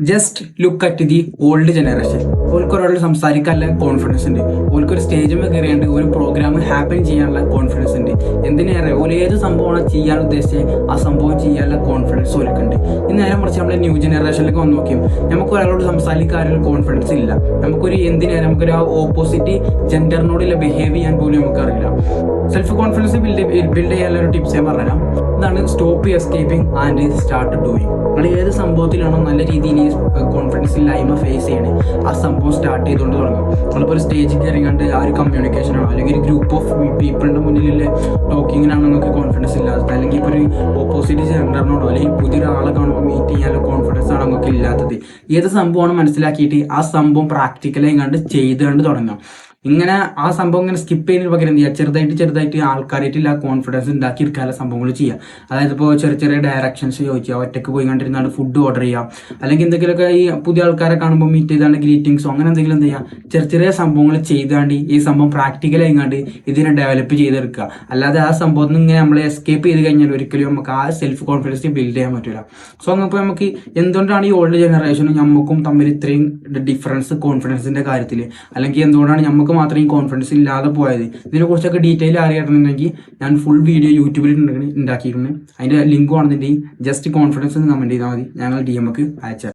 Just look at the old generation. ഓൾക്ക് ഒരാളോട് സംസാരിക്കാനുള്ള കോൺഫിഡൻസ് ഉണ്ട്. ഓൾക്കൊരു സ്റ്റേജിൽ കയറിയാണ്ട് ഒരു പ്രോഗ്രാം ഹാപ്പൻ ചെയ്യാനുള്ള കോൺഫിഡൻസ് ഉണ്ട്. എന്തിനേറെ ഓല് ഏത് സംഭവമാണ് ചെയ്യാൻ ഉദ്ദേശിച്ചത് ആ സംഭവം ചെയ്യാനുള്ള കോൺഫിഡൻസ് ഓൽക്കുണ്ട്. ഇന്ന് നേരെ മറിച്ച് നമ്മളെ ന്യൂ ജനറേഷനിലേക്ക് വന്ന് നോക്കിയും നമുക്ക് ഒരാളോട് സംസാരിക്കാനുള്ള കോൺഫിഡൻസ് ഇല്ല. നമുക്കൊരു ഓപ്പോസിറ്റ് ജെൻഡറിനോടുള്ള ബിഹേവ് ചെയ്യാൻ പോലും നമുക്കറിയില്ല. സെൽഫ് കോൺഫിഡൻസ് ബിൽഡ് ചെയ്യാനുള്ള ഒരു ടിപ്സ് ഞാൻ പറഞ്ഞുതരാം. ഇതാണ് stop escaping and start doing. നമ്മൾ ഏത് സംഭവത്തിലാണോ നല്ല രീതിയിൽ കോൺഫിഡൻസ് ഇല്ലായ്മ ഫേസ് ചെയ്യണേ ആ സംഭവം സ്റ്റാർട്ട് ചെയ്തുകൊണ്ട് തുടങ്ങും. നമ്മളിപ്പോൾ ഒരു സ്റ്റേജിൽ കയറിയാണ്ട് ആ ഒരു കമ്മ്യൂണിക്കേഷനാണോ അല്ലെങ്കിൽ ഒരു ഗ്രൂപ്പ് ഓഫ് പീപ്പിളിൻ്റെ മുന്നിലുള്ള ടോക്കിങ്ങിനാണോ നിങ്ങൾക്ക് കോൺഫിഡൻസ് ഇല്ലാത്തത്, അല്ലെങ്കിൽ ഇപ്പോൾ ഒരു ഓപ്പോസിറ്റ് ജെൻഡറിനോടോ അല്ലെങ്കിൽ പുതിയൊരാളെ കാണുമ്പോൾ മീറ്റ് ചെയ്യാനുള്ള കോൺഫിഡൻസ് ആണ് നമുക്ക് ഇല്ലാത്തത്. ഏത് സംഭവമാണ് മനസ്സിലാക്കിയിട്ട് ആ സംഭവം പ്രാക്ടിക്കലായി കണ്ട് ചെയ്തുകൊണ്ട് തുടങ്ങാം. ഇങ്ങനെ ആ സംഭവം ഇങ്ങനെ സ്കിപ്പ് ചെയ്യുന്നതിന് പകരം എന്ത് ചെയ്യുക, ചെറുതായിട്ട് ആൾക്കാരായിട്ടുള്ള ആ കോൺഫിഡൻസ് ഉണ്ടാക്കി എടുക്കാനുള്ള സംഭവങ്ങൾ ചെയ്യുക. അതായത് ഇപ്പോൾ ചെറിയ ഡയറക്ഷൻസ് ചോദിക്കുക, ഒറ്റയ്ക്ക് പോയി കണ്ടിരുന്നാണ്ട് ഫുഡ് ഓർഡർ ചെയ്യുക, അല്ലെങ്കിൽ എന്തെങ്കിലുമൊക്കെ ഈ പുതിയ ആൾക്കാരെ കാണുമ്പോൾ മീറ്റ് ചെയ്താണ്ട് ഗ്രീറ്റിംഗ്സോ അങ്ങനെ എന്തെങ്കിലും എന്ത് ചെയ്യുക, ചെറിയ സംഭവങ്ങൾ ചെയ്താണ്ട് ഈ സംഭവം പ്രാക്ടിക്കൽ ആയിക്കാണ്ട് ഇതിനെ ഡെവലപ്പ് ചെയ്തെടുക്കുക. അല്ലാതെ ആ സംഭവത്തിൽ നിന്ന് ഇങ്ങനെ നമ്മൾ എസ്കേപ്പ് ചെയ്ത് കഴിഞ്ഞാൽ ഒരിക്കലും നമുക്ക് ആ സെൽഫ് കോൺഫിഡൻസ് ബിൽഡ് ചെയ്യാൻ പറ്റില്ല. സോ അപ്പോൾ നമുക്ക് എന്തുകൊണ്ടാണ് ഈ ഓൾഡ് ജനറേഷനും നമുക്കും തമ്മിൽ ഇത്രയും ഡിഫറൻസ് കോൺഫിഡൻസിന്റെ കാര്യത്തിൽ, അല്ലെങ്കിൽ എന്തുകൊണ്ടാണ് നമുക്ക് മാത്രം ഈ കോൺഫിഡൻസ് ഇല്ലാതെ പോയത്, ഇതിനെക്കുറിച്ചൊക്കെ ഡീറ്റെയിൽ അറിയണമെന്നുണ്ടെങ്കിൽ ഞാൻ ഫുൾ വീഡിയോ യൂട്യൂബിൽ ഉണ്ടാക്കിയിരുന്നു. അതിന്റെ ലിങ്ക് ആണെന്നുണ്ടെങ്കിൽ ജസ്റ്റ് കോൺഫിഡൻസ് എന്ന് കമന്റ് ചെയ്താൽ മതി, ഞങ്ങൾ DM അയച്ചാൽ.